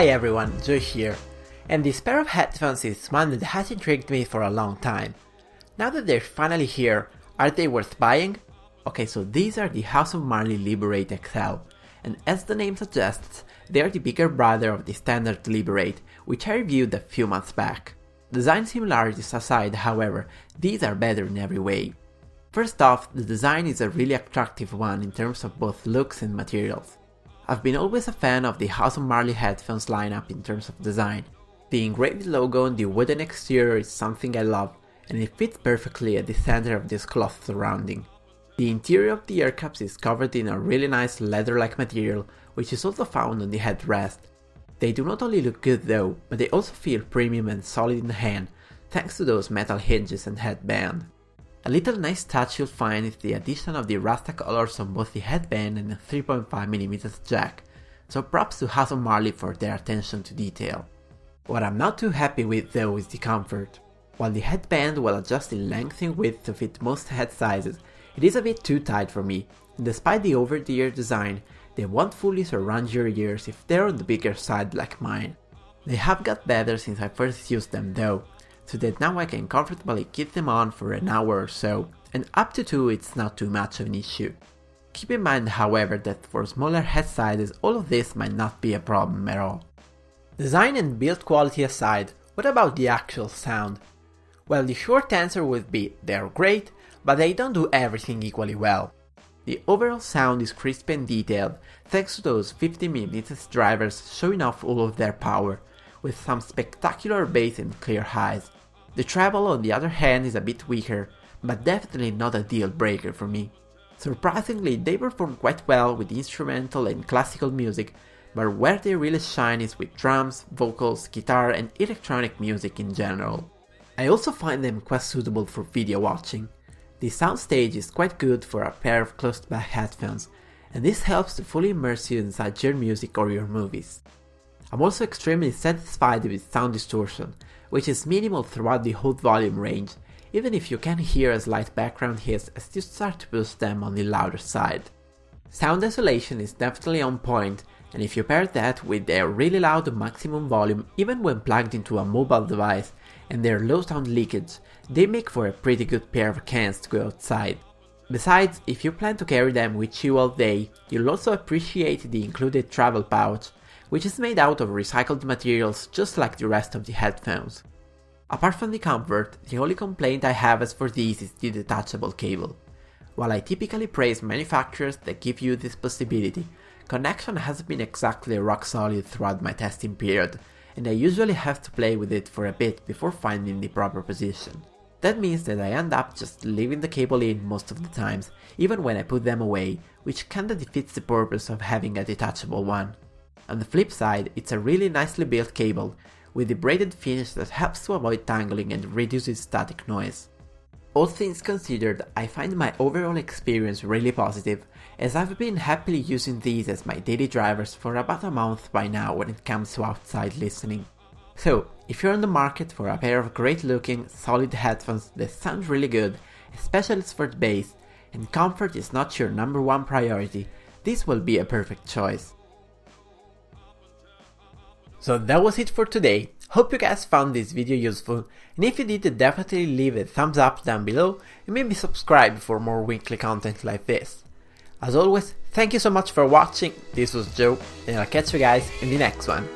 Hi everyone, Joe here, and this pair of headphones is one that has intrigued me for a long time. Now that they're finally here, are they worth buying? Okay, so these are the House of Marley Liberate XL, and as the name suggests, they are the bigger brother of the standard Liberate, which I reviewed a few months back. Design similarities aside, however, these are better in every way. First off, the design is a really attractive one in terms of both looks and materials. I've been always a fan of the House of Marley headphones lineup in terms of design. The engraved logo on the wooden exterior is something I love, and it fits perfectly at the center of this cloth surrounding. The interior of the ear cups is covered in a really nice leather-like material, which is also found on the headrest. They do not only look good though, but they also feel premium and solid in the hand, thanks to those metal hinges and headband. A little nice touch you'll find is the addition of the Rasta colors on both the headband and the 3.5mm jack, so props to House of Marley for their attention to detail. What I'm not too happy with though is the comfort. While the headband will adjust in length and width to fit most head sizes, it is a bit too tight for me, and despite the over-the-ear design, they won't fully surround your ears if they're on the bigger side like mine. They have got better since I first used them though, so that now I can comfortably keep them on for an hour or so, and up to 2 it's not too much of an issue. Keep in mind however that for smaller head sizes all of this might not be a problem at all. Design and build quality aside, what about the actual sound? Well, the short answer would be they're great, but they don't do everything equally well. The overall sound is crisp and detailed thanks to those 50mm drivers showing off all of their power, with some spectacular bass and clear highs. The treble on the other hand is a bit weaker, but definitely not a deal breaker for me. Surprisingly, they perform quite well with instrumental and classical music, but where they really shine is with drums, vocals, guitar and electronic music in general. I also find them quite suitable for video watching. The soundstage is quite good for a pair of closed-back headphones, and this helps to fully immerse you inside your music or your movies. I'm also extremely satisfied with sound distortion, which is minimal throughout the whole volume range, even if you can hear a slight background hiss as you start to push them on the louder side. Sound isolation is definitely on point, and if you pair that with their really loud maximum volume even when plugged into a mobile device and their low sound leakage, they make for a pretty good pair of cans to go outside. Besides, if you plan to carry them with you all day, you'll also appreciate the included travel pouch, which is made out of recycled materials just like the rest of the headphones. Apart from the comfort, the only complaint I have as for these is the detachable cable. While I typically praise manufacturers that give you this possibility, connection hasn't been exactly rock solid throughout my testing period, and I usually have to play with it for a bit before finding the proper position. That means that I end up just leaving the cable in most of the times, even when I put them away, which kinda defeats the purpose of having a detachable one. On the flip side, it's a really nicely built cable, with the braided finish that helps to avoid tangling and reduces static noise. All things considered, I find my overall experience really positive, as I've been happily using these as my daily drivers for about a month by now when it comes to outside listening. So, if you're on the market for a pair of great looking, solid headphones that sound really good, especially for the bass, and comfort is not your number one priority, this will be a perfect choice. So that was it for today. Hope you guys found this video useful, and if you did, definitely leave a thumbs up down below and maybe subscribe for more weekly content like this. As always, thank you so much for watching, this was Joe, and I'll catch you guys in the next one.